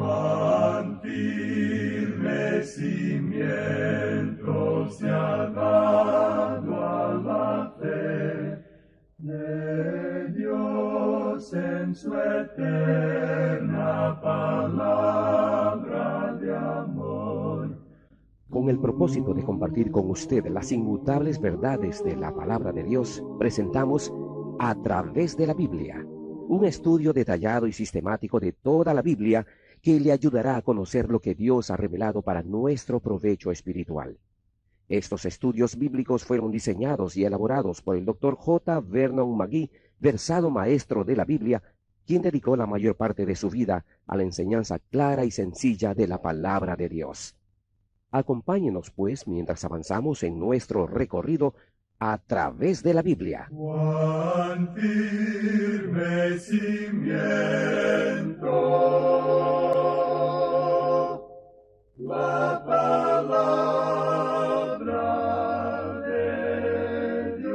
cuán firme cimiento se ha dado a la fe de Dios en su eterna palabra de amor. Con el propósito de compartir con usted las inmutables verdades de la palabra de Dios, presentamos A través de la Biblia, un estudio detallado y sistemático de toda la Biblia que le ayudará a conocer lo que Dios ha revelado para nuestro provecho espiritual. Estos estudios bíblicos fueron diseñados y elaborados por el Dr. J. Vernon McGee, versado maestro de la Biblia, quien dedicó la mayor parte de su vida a la enseñanza clara y sencilla de la palabra de Dios. Acompáñenos, pues, mientras avanzamos en nuestro recorrido a través de la Biblia. Cuán firme cimiento la palabra de Dios.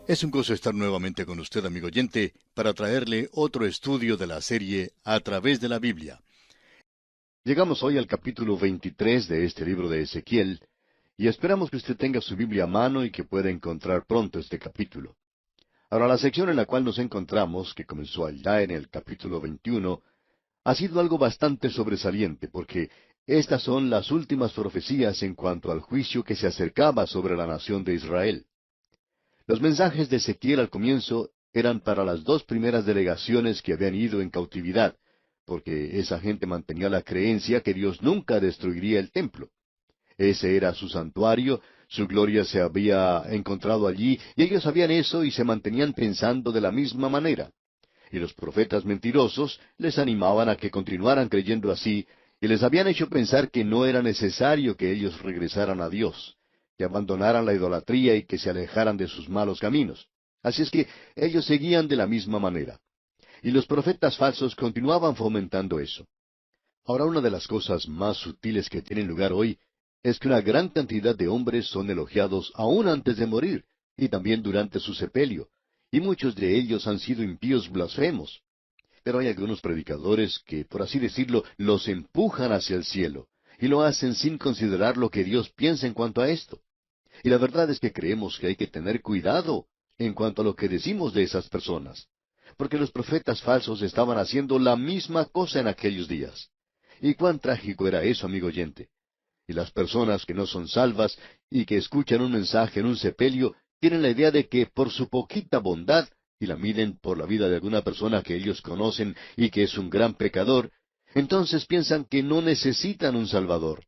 Es un gozo estar nuevamente con usted, amigo oyente, para traerle otro estudio de la serie A través de la Biblia. Llegamos hoy al capítulo 23 de este libro de Ezequiel, y esperamos que usted tenga su Biblia a mano y que pueda encontrar pronto este capítulo. Ahora, la sección en la cual nos encontramos, que comenzó allá en el capítulo 21, ha sido algo bastante sobresaliente, porque estas son las últimas profecías en cuanto al juicio que se acercaba sobre la nación de Israel. Los mensajes de Ezequiel al comienzo eran para las dos primeras delegaciones que habían ido en cautividad, porque esa gente mantenía la creencia que Dios nunca destruiría el templo. Ese era su santuario, su gloria se había encontrado allí, y ellos sabían eso y se mantenían pensando de la misma manera. Y los profetas mentirosos les animaban a que continuaran creyendo así, y les habían hecho pensar que no era necesario que ellos regresaran a Dios, que abandonaran la idolatría y que se alejaran de sus malos caminos. Así es que ellos seguían de la misma manera. Y los profetas falsos continuaban fomentando eso. Ahora, una de las cosas más sutiles que tienen lugar hoy es que una gran cantidad de hombres son elogiados aún antes de morir, y también durante su sepelio, y muchos de ellos han sido impíos blasfemos. Pero hay algunos predicadores que, por así decirlo, los empujan hacia el cielo, y lo hacen sin considerar lo que Dios piensa en cuanto a esto. Y la verdad es que creemos que hay que tener cuidado en cuanto a lo que decimos de esas personas, porque los profetas falsos estaban haciendo la misma cosa en aquellos días. Y cuán trágico era eso, amigo oyente. Y las personas que no son salvas y que escuchan un mensaje en un sepelio tienen la idea de que por su poquita bondad, y la miden por la vida de alguna persona que ellos conocen y que es un gran pecador, entonces piensan que no necesitan un Salvador.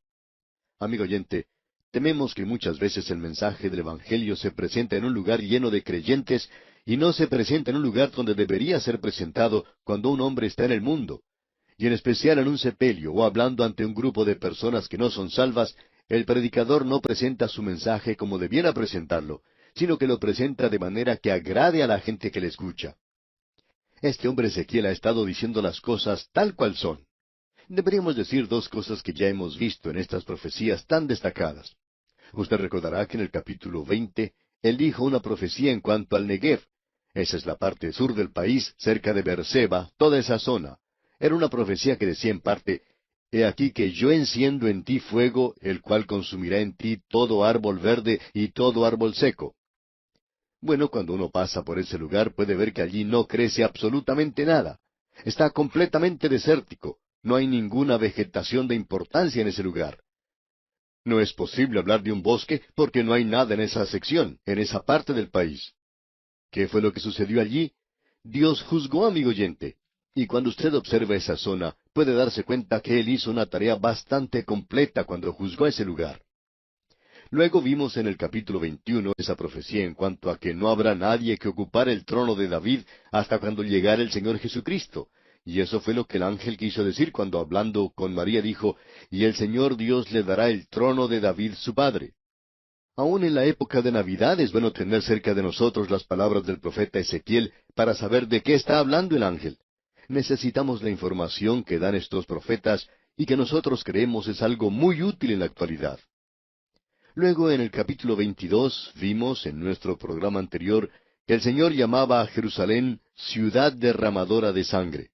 Amigo oyente, tememos que muchas veces el mensaje del Evangelio se presenta en un lugar lleno de creyentes y no se presenta en un lugar donde debería ser presentado cuando un hombre está en el mundo. Y en especial en un sepelio o hablando ante un grupo de personas que no son salvas, el predicador no presenta su mensaje como debiera presentarlo, sino que lo presenta de manera que agrade a la gente que le escucha. Este hombre Ezequiel ha estado diciendo las cosas tal cual son. Deberíamos decir dos cosas que ya hemos visto en estas profecías tan destacadas. Usted recordará que en el capítulo 20, él dijo una profecía en cuanto al Negev. Esa es la parte sur del país, cerca de Beerseba, toda esa zona. Era una profecía que decía en parte, «He aquí que yo enciendo en ti fuego, el cual consumirá en ti todo árbol verde y todo árbol seco». Bueno, cuando uno pasa por ese lugar puede ver que allí no crece absolutamente nada. Está completamente desértico. No hay ninguna vegetación de importancia en ese lugar. No es posible hablar de un bosque porque no hay nada en esa sección, en esa parte del país. ¿Qué fue lo que sucedió allí? Dios juzgó, amigo oyente. Y cuando usted observa esa zona, puede darse cuenta que Él hizo una tarea bastante completa cuando juzgó ese lugar. Luego vimos en el capítulo 21 esa profecía en cuanto a que no habrá nadie que ocupara el trono de David hasta cuando llegara el Señor Jesucristo. Y eso fue lo que el ángel quiso decir cuando hablando con María dijo, «Y el Señor Dios le dará el trono de David su padre». Aún en la época de Navidad es bueno tener cerca de nosotros las palabras del profeta Ezequiel para saber de qué está hablando el ángel. Necesitamos la información que dan estos profetas y que nosotros creemos es algo muy útil en la actualidad. Luego en el capítulo 22 vimos en nuestro programa anterior que el Señor llamaba a Jerusalén ciudad derramadora de sangre.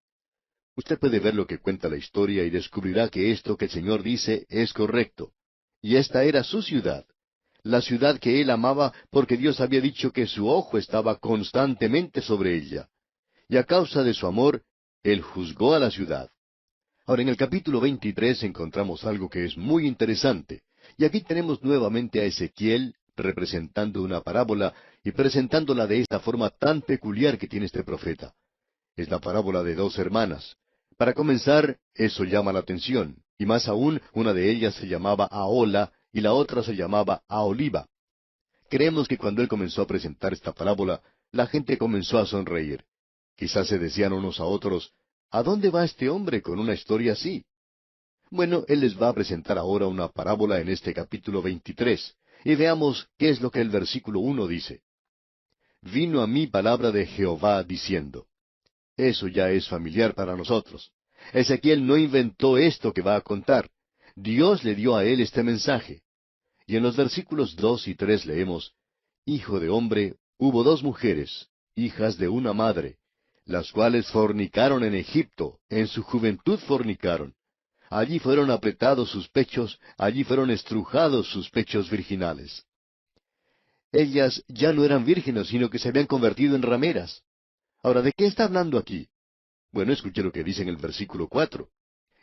Usted puede ver lo que cuenta la historia y descubrirá que esto que el Señor dice es correcto. Y esta era su ciudad, la ciudad que él amaba porque Dios había dicho que su ojo estaba constantemente sobre ella. Y a causa de su amor, él juzgó a la ciudad. Ahora, en el capítulo 23 encontramos algo que es muy interesante. Y aquí tenemos nuevamente a Ezequiel representando una parábola y presentándola de esta forma tan peculiar que tiene este profeta. Es la parábola de dos hermanas. Para comenzar, eso llama la atención, y más aún, una de ellas se llamaba Ahola y la otra se llamaba Aholiba. Creemos que cuando él comenzó a presentar esta parábola, la gente comenzó a sonreír. Quizás se decían unos a otros, ¿a dónde va este hombre con una historia así? Bueno, él les va a presentar ahora una parábola en este capítulo 23, y veamos qué es lo que el versículo 1 dice. Vino a mí palabra de Jehová diciendo. Eso ya es familiar para nosotros. Ezequiel no inventó esto que va a contar. Dios le dio a él este mensaje. Y en los versículos 2 y 3 leemos, Hijo de hombre, hubo dos mujeres, hijas de una madre, las cuales fornicaron en Egipto, en su juventud fornicaron. Allí fueron apretados sus pechos, allí fueron estrujados sus pechos virginales. Ellas ya no eran vírgenes, sino que se habían convertido en rameras. Ahora, ¿de qué está hablando aquí? Bueno, escuche lo que dice en el versículo 4.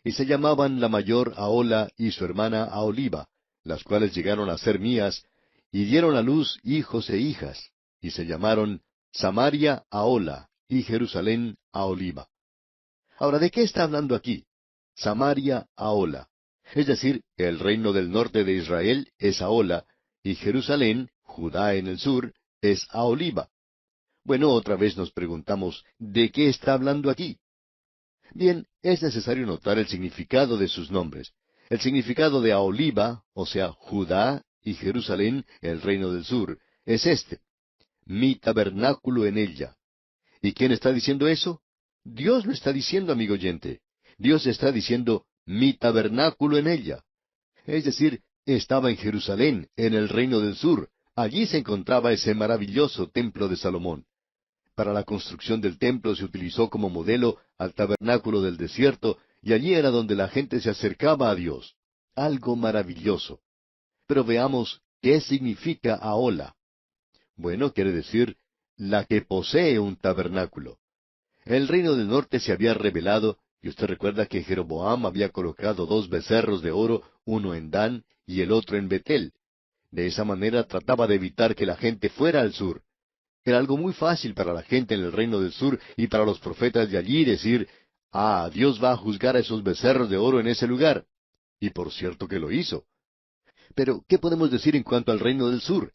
Y se llamaban la mayor Ahola y su hermana Aholiba, las cuales llegaron a ser mías, y dieron a luz hijos e hijas, y se llamaron Samaria Ahola y Jerusalén Aholiba. Ahora, ¿de qué está hablando aquí? Samaria Ahola. Es decir, el reino del norte de Israel es Ahola, y Jerusalén, Judá en el sur, es Aholiba. Bueno, otra vez nos preguntamos, ¿de qué está hablando aquí? Bien, es necesario notar el significado de sus nombres. El significado de Aholiba, o sea, Judá y Jerusalén, el reino del sur, es este. Mi tabernáculo en ella. ¿Y quién está diciendo eso? Dios lo está diciendo, amigo oyente. Dios está diciendo, mi tabernáculo en ella. Es decir, estaba en Jerusalén, en el reino del sur. Allí se encontraba ese maravilloso templo de Salomón. Para la construcción del templo se utilizó como modelo al tabernáculo del desierto, y allí era donde la gente se acercaba a Dios. Algo maravilloso. Pero veamos qué significa Ahola. Bueno, quiere decir la que posee un tabernáculo. El reino del norte se había rebelado, y usted recuerda que Jeroboam había colocado dos becerros de oro, uno en Dan y el otro en Betel. De esa manera trataba de evitar que la gente fuera al sur. Era algo muy fácil para la gente en el reino del sur y para los profetas de allí decir, Dios va a juzgar a esos becerros de oro en ese lugar. Y por cierto que lo hizo. Pero, ¿qué podemos decir en cuanto al reino del sur?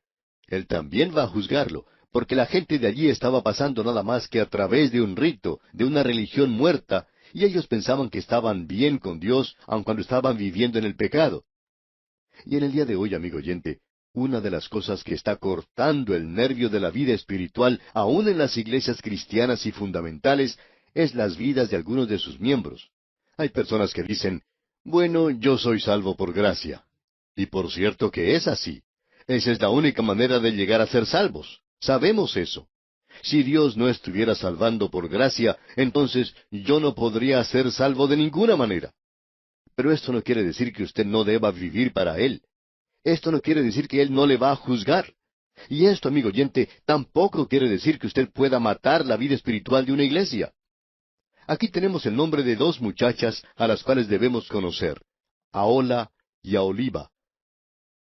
Él también va a juzgarlo, porque la gente de allí estaba pasando nada más que a través de un rito, de una religión muerta, y ellos pensaban que estaban bien con Dios, aun cuando estaban viviendo en el pecado. Y en el día de hoy, amigo oyente, una de las cosas que está cortando el nervio de la vida espiritual, aún en las iglesias cristianas y fundamentales, es las vidas de algunos de sus miembros. Hay personas que dicen, bueno, yo soy salvo por gracia. Y por cierto que es así. Esa es la única manera de llegar a ser salvos. Sabemos eso. Si Dios no estuviera salvando por gracia, entonces yo no podría ser salvo de ninguna manera. Pero esto no quiere decir que usted no deba vivir para Él. Esto no quiere decir que Él no le va a juzgar. Y esto, amigo oyente, tampoco quiere decir que usted pueda matar la vida espiritual de una iglesia. Aquí tenemos el nombre de dos muchachas a las cuales debemos conocer, Ahola y Aholiba.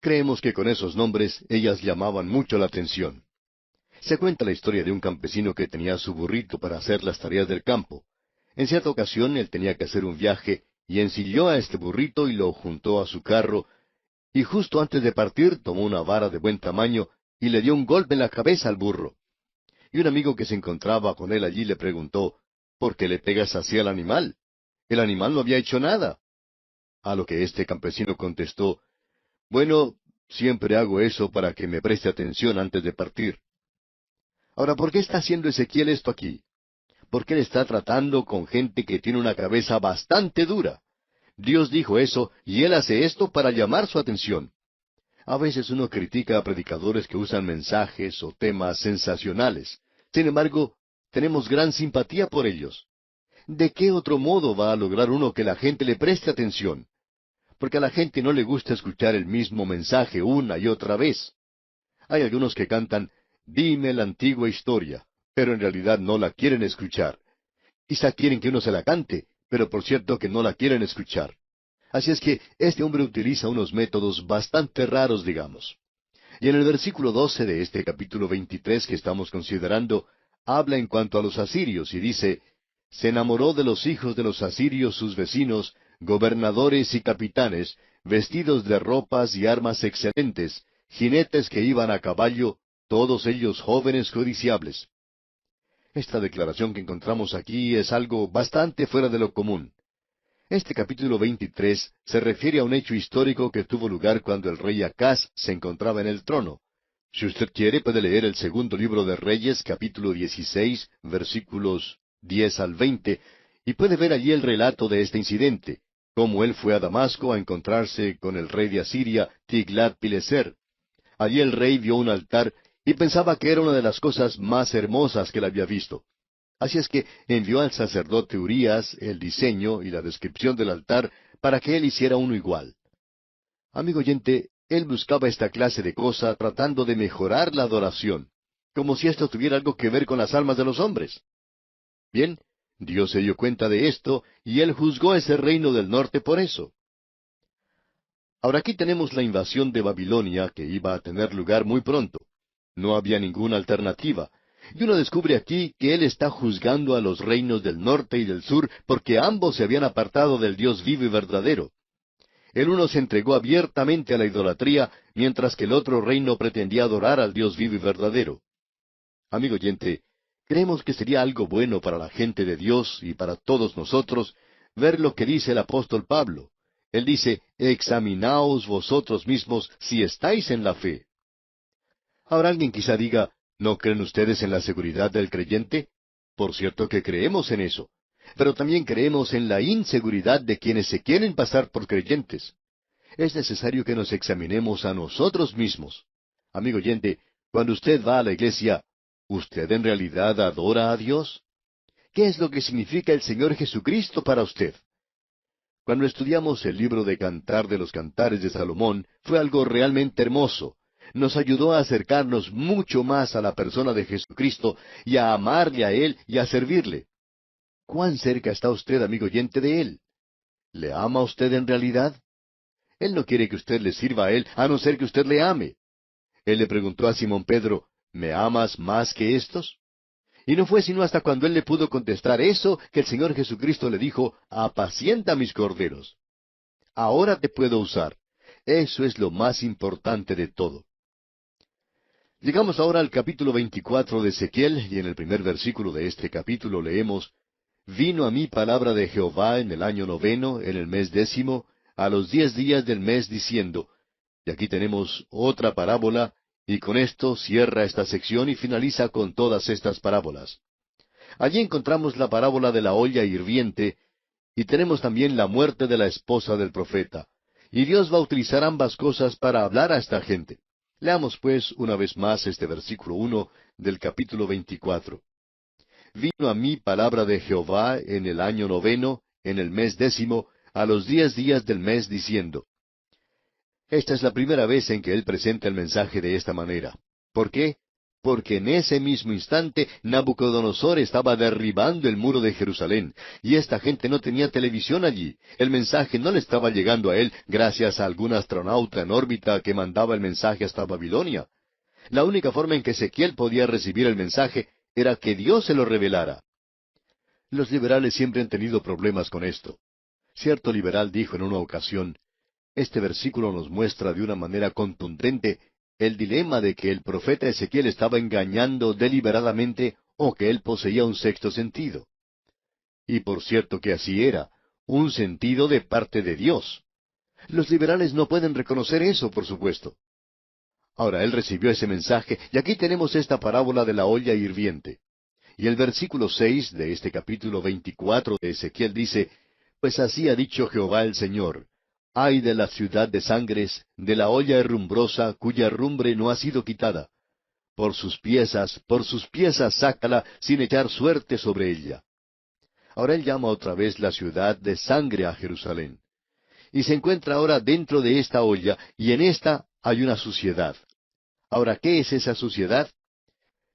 Creemos que con esos nombres ellas llamaban mucho la atención. Se cuenta la historia de un campesino que tenía su burrito para hacer las tareas del campo. En cierta ocasión él tenía que hacer un viaje y ensilló a este burrito y lo juntó a su carro, y justo antes de partir tomó una vara de buen tamaño y le dio un golpe en la cabeza al burro. Y un amigo que se encontraba con él allí le preguntó, ¿por qué le pegas así al animal? El animal no había hecho nada. A lo que este campesino contestó, bueno, siempre hago eso para que me preste atención antes de partir. Ahora, ¿por qué está haciendo Ezequiel esto aquí? Porque él está tratando con gente que tiene una cabeza bastante dura. Dios dijo eso, y él hace esto para llamar su atención. A veces uno critica a predicadores que usan mensajes o temas sensacionales. Sin embargo, tenemos gran simpatía por ellos. ¿De qué otro modo va a lograr uno que la gente le preste atención? Porque a la gente no le gusta escuchar el mismo mensaje una y otra vez. Hay algunos que cantan, dime la antigua historia, pero en realidad no la quieren escuchar. Quizá quieren que uno se la cante, pero por cierto que no la quieren escuchar. Así es que este hombre utiliza unos métodos bastante raros, digamos. Y en el versículo 12 de este capítulo 23 que estamos considerando, habla en cuanto a los asirios y dice, se enamoró de los hijos de los asirios sus vecinos, gobernadores y capitanes, vestidos de ropas y armas excelentes, jinetes que iban a caballo, todos ellos jóvenes codiciables. Esta declaración que encontramos aquí es algo bastante fuera de lo común. Este capítulo 23 se refiere a un hecho histórico que tuvo lugar cuando el rey Acaz se encontraba en el trono. Si usted quiere, puede leer el segundo libro de Reyes, capítulo 16, versículos 10 al 20, y puede ver allí el relato de este incidente, cómo él fue a Damasco a encontrarse con el rey de Asiria, Tiglat-Pileser. Allí el rey vio un altar y pensaba que era una de las cosas más hermosas que él había visto. Así es que envió al sacerdote Urías el diseño y la descripción del altar para que él hiciera uno igual. Amigo oyente, él buscaba esta clase de cosa tratando de mejorar la adoración, como si esto tuviera algo que ver con las almas de los hombres. Bien, Dios se dio cuenta de esto y él juzgó ese reino del norte por eso. Ahora aquí tenemos la invasión de Babilonia que iba a tener lugar muy pronto. No había ninguna alternativa. Y uno descubre aquí que él está juzgando a los reinos del norte y del sur porque ambos se habían apartado del Dios vivo y verdadero. El uno se entregó abiertamente a la idolatría, mientras que el otro reino pretendía adorar al Dios vivo y verdadero. Amigo oyente, creemos que sería algo bueno para la gente de Dios y para todos nosotros ver lo que dice el apóstol Pablo. Él dice, examinaos vosotros mismos si estáis en la fe. Ahora alguien quizá diga, ¿no creen ustedes en la seguridad del creyente? Por cierto que creemos en eso. Pero también creemos en la inseguridad de quienes se quieren pasar por creyentes. Es necesario que nos examinemos a nosotros mismos. Amigo oyente, cuando usted va a la iglesia, ¿usted en realidad adora a Dios? ¿Qué es lo que significa el Señor Jesucristo para usted? Cuando estudiamos el libro de Cantar de los Cantares de Salomón, fue algo realmente hermoso. Nos ayudó a acercarnos mucho más a la persona de Jesucristo y a amarle a Él y a servirle. ¿Cuán cerca está usted, amigo oyente, de Él? ¿Le ama usted en realidad? Él no quiere que usted le sirva a Él, a no ser que usted le ame. Él le preguntó a Simón Pedro, ¿me amas más que estos? Y no fue sino hasta cuando él le pudo contestar eso que el Señor Jesucristo le dijo, apacienta mis corderos. Ahora te puedo usar. Eso es lo más importante de todo. Llegamos ahora al capítulo 24 de Ezequiel, y en el primer versículo de este capítulo leemos, Vino a mí palabra de Jehová en el año 9, en el mes 10, a los 10 días del mes, diciendo, y aquí tenemos otra parábola, y con esto cierra esta sección y finaliza con todas estas parábolas. Allí encontramos la parábola de la olla hirviente, y tenemos también la muerte de la esposa del profeta. Y Dios va a utilizar ambas cosas para hablar a esta gente. Leamos pues una vez más este versículo 1 del capítulo 24. Vino a mí palabra de Jehová en el año 9, en el mes 10, a los 10 días del mes, diciendo. Esta es la primera vez en que él presenta el mensaje de esta manera. ¿Por qué? Porque en ese mismo instante Nabucodonosor estaba derribando el muro de Jerusalén, y esta gente no tenía televisión allí. El mensaje no le estaba llegando a él gracias a algún astronauta en órbita que mandaba el mensaje hasta Babilonia. La única forma en que Ezequiel podía recibir el mensaje era que Dios se lo revelara. Los liberales siempre han tenido problemas con esto. Cierto liberal dijo en una ocasión, este versículo nos muestra de una manera contundente el dilema de que el profeta Ezequiel estaba engañando deliberadamente o que él poseía un sexto sentido. Y por cierto que así era, un sentido de parte de Dios. Los liberales no pueden reconocer eso, por supuesto. Ahora él recibió ese mensaje, y aquí tenemos esta parábola de la olla hirviente. Y el versículo 6 de este capítulo 24 de Ezequiel dice, Pues así ha dicho Jehová el Señor, Ay de la ciudad de sangres, de la olla herrumbrosa, cuya herrumbre no ha sido quitada. Por sus piezas sácala, sin echar suerte sobre ella. Ahora él llama otra vez la ciudad de sangre a Jerusalén. Y se encuentra ahora dentro de esta olla, y en esta hay una suciedad. Ahora, ¿qué es esa suciedad?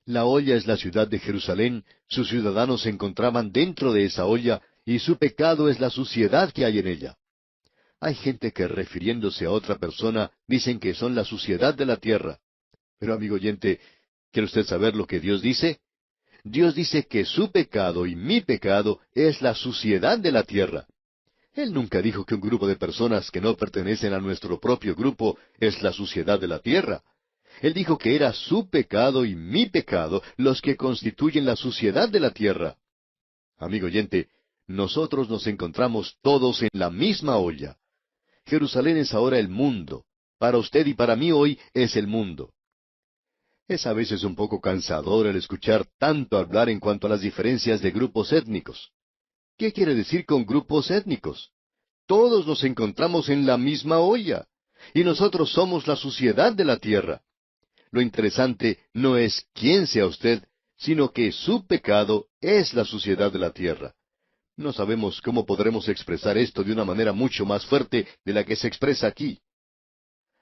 La olla es la ciudad de Jerusalén, sus ciudadanos se encontraban dentro de esa olla, y su pecado es la suciedad que hay en ella. Hay gente que, refiriéndose a otra persona, dicen que son la suciedad de la tierra. Pero, amigo oyente, ¿quiere usted saber lo que Dios dice? Dios dice que su pecado y mi pecado es la suciedad de la tierra. Él nunca dijo que un grupo de personas que no pertenecen a nuestro propio grupo es la suciedad de la tierra. Él dijo que era su pecado y mi pecado los que constituyen la suciedad de la tierra. Amigo oyente, nosotros nos encontramos todos en la misma olla. Jerusalén es ahora el mundo. Para usted y para mí hoy es el mundo. Es a veces un poco cansador el escuchar tanto hablar en cuanto a las diferencias de grupos étnicos. ¿Qué quiere decir con grupos étnicos? Todos nos encontramos en la misma olla, y nosotros somos la suciedad de la tierra. Lo interesante no es quién sea usted, sino que su pecado es la suciedad de la tierra. No sabemos cómo podremos expresar esto de una manera mucho más fuerte de la que se expresa aquí.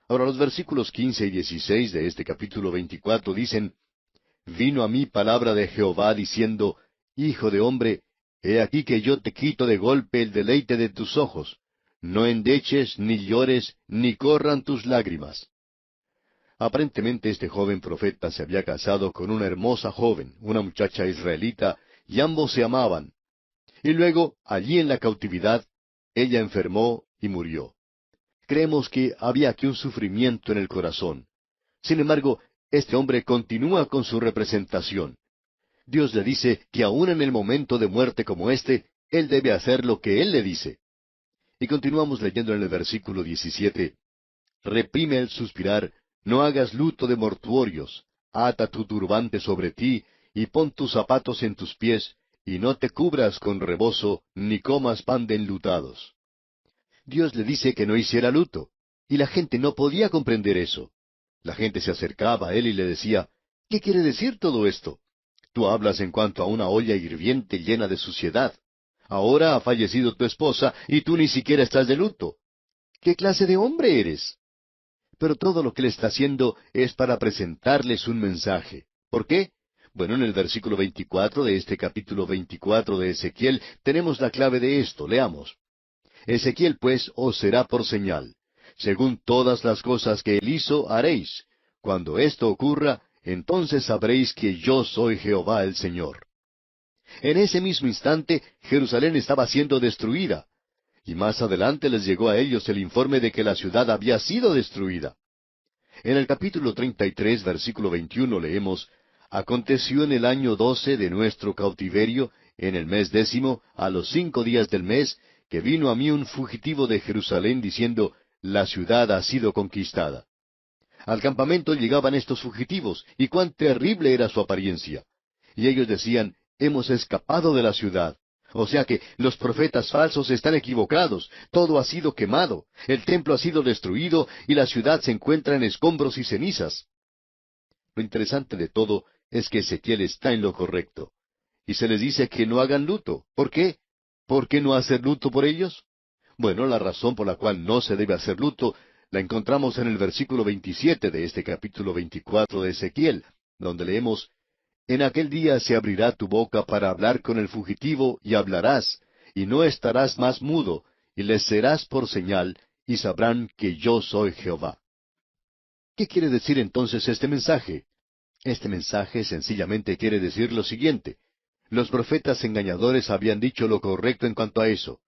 Ahora los versículos 15 y 16 de este capítulo 24 dicen, Vino a mí palabra de Jehová diciendo, Hijo de hombre, he aquí que yo te quito de golpe el deleite de tus ojos. No endeches, ni llores, ni corran tus lágrimas. Aparentemente este joven profeta se había casado con una hermosa joven, una muchacha israelita, y ambos se amaban. Y luego, allí en la cautividad, ella enfermó y murió. Creemos que había aquí un sufrimiento en el corazón. Sin embargo, este hombre continúa con su representación. Dios le dice que aún en el momento de muerte como él debe hacer lo que Él le dice. Y continuamos leyendo en el versículo 17. Reprime el suspirar, no hagas luto de mortuorios, ata tu turbante sobre ti, y pon tus zapatos en tus pies, y no te cubras con rebozo, ni comas pan de enlutados. Dios le dice que no hiciera luto, y la gente no podía comprender eso. La gente se acercaba a él y le decía, ¿qué quiere decir todo esto? Tú hablas en cuanto a una olla hirviente llena de suciedad. Ahora ha fallecido tu esposa y tú ni siquiera estás de luto. ¿Qué clase de hombre eres? Pero todo lo que él está haciendo es para presentarles un mensaje. ¿Por qué? Bueno, en el versículo 24 de este capítulo 24 de Ezequiel tenemos la clave de esto. Leamos. Ezequiel pues os será por señal. Según todas las cosas que él hizo, haréis. Cuando esto ocurra, entonces sabréis que yo soy Jehová el Señor. En ese mismo instante, Jerusalén estaba siendo destruida. Y más adelante les llegó a ellos el informe de que la ciudad había sido destruida. En el capítulo 33, versículo 21 leemos, Aconteció en el año 12 de nuestro cautiverio, en el mes 10, a los 5 días del mes, que vino a mí un fugitivo de Jerusalén diciendo, La ciudad ha sido conquistada. Al campamento llegaban estos fugitivos, y cuán terrible era su apariencia. Y ellos decían, Hemos escapado de la ciudad. O sea que los profetas falsos están equivocados, todo ha sido quemado, el templo ha sido destruido y la ciudad se encuentra en escombros y cenizas. Lo interesante de todo es que Ezequiel está en lo correcto. Y se les dice que no hagan luto. ¿Por qué? ¿Por qué no hacer luto por ellos? Bueno, la razón por la cual no se debe hacer luto la encontramos en el versículo 27 de este capítulo 24 de Ezequiel, donde leemos, En aquel día se abrirá tu boca para hablar con el fugitivo, y hablarás, y no estarás más mudo, y les serás por señal, y sabrán que yo soy Jehová. ¿Qué quiere decir entonces este mensaje? Este mensaje sencillamente quiere decir lo siguiente. Los profetas engañadores habían dicho lo correcto en cuanto a eso.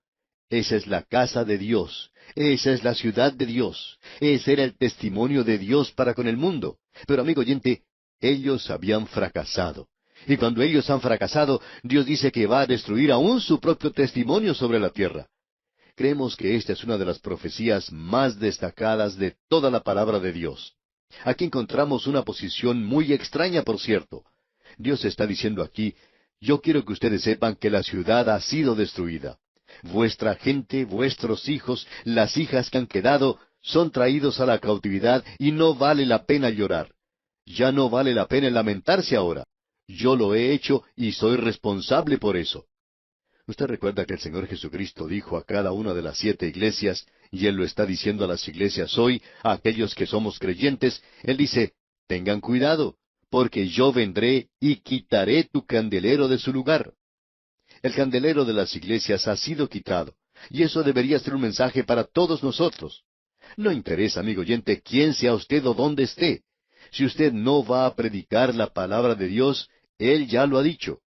Esa es la casa de Dios. Esa es la ciudad de Dios. Ese era el testimonio de Dios para con el mundo. Pero amigo oyente, ellos habían fracasado. Y cuando ellos han fracasado, Dios dice que va a destruir aún su propio testimonio sobre la tierra. Creemos que esta es una de las profecías más destacadas de toda la palabra de Dios. Aquí encontramos una posición muy extraña, por cierto. Dios está diciendo aquí, yo quiero que ustedes sepan que la ciudad ha sido destruida. Vuestra gente, vuestros hijos, las hijas que han quedado, son traídos a la cautividad y no vale la pena llorar. Ya no vale la pena lamentarse ahora. Yo lo he hecho y soy responsable por eso. Usted recuerda que el Señor Jesucristo dijo a cada una de las 7 iglesias, y Él lo está diciendo a las iglesias hoy, a aquellos que somos creyentes, Él dice, tengan cuidado, porque yo vendré y quitaré tu candelero de su lugar. El candelero de las iglesias ha sido quitado, y eso debería ser un mensaje para todos nosotros. No interesa, amigo oyente, quién sea usted o dónde esté. Si usted no va a predicar la palabra de Dios, Él ya lo ha dicho.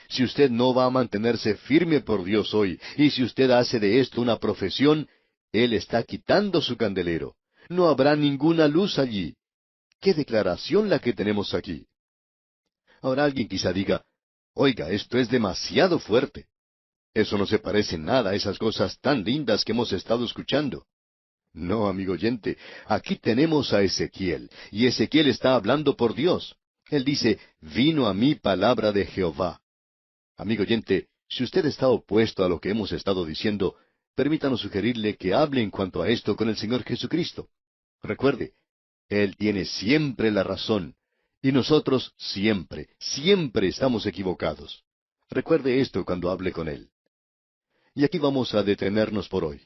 Si usted no va a mantenerse firme por Dios hoy, y si usted hace de esto una profesión, Él está quitando su candelero. No habrá ninguna luz allí. ¡Qué declaración la que tenemos aquí! Ahora alguien quizá diga, oiga, esto es demasiado fuerte. Eso no se parece en nada a esas cosas tan lindas que hemos estado escuchando. No, amigo oyente, aquí tenemos a Ezequiel, y Ezequiel está hablando por Dios. Él dice, vino a mí palabra de Jehová. Amigo oyente, si usted está opuesto a lo que hemos estado diciendo, permítanos sugerirle que hable en cuanto a esto con el Señor Jesucristo. Recuerde, Él tiene siempre la razón, y nosotros siempre, siempre estamos equivocados. Recuerde esto cuando hable con Él. Y aquí vamos a detenernos por hoy.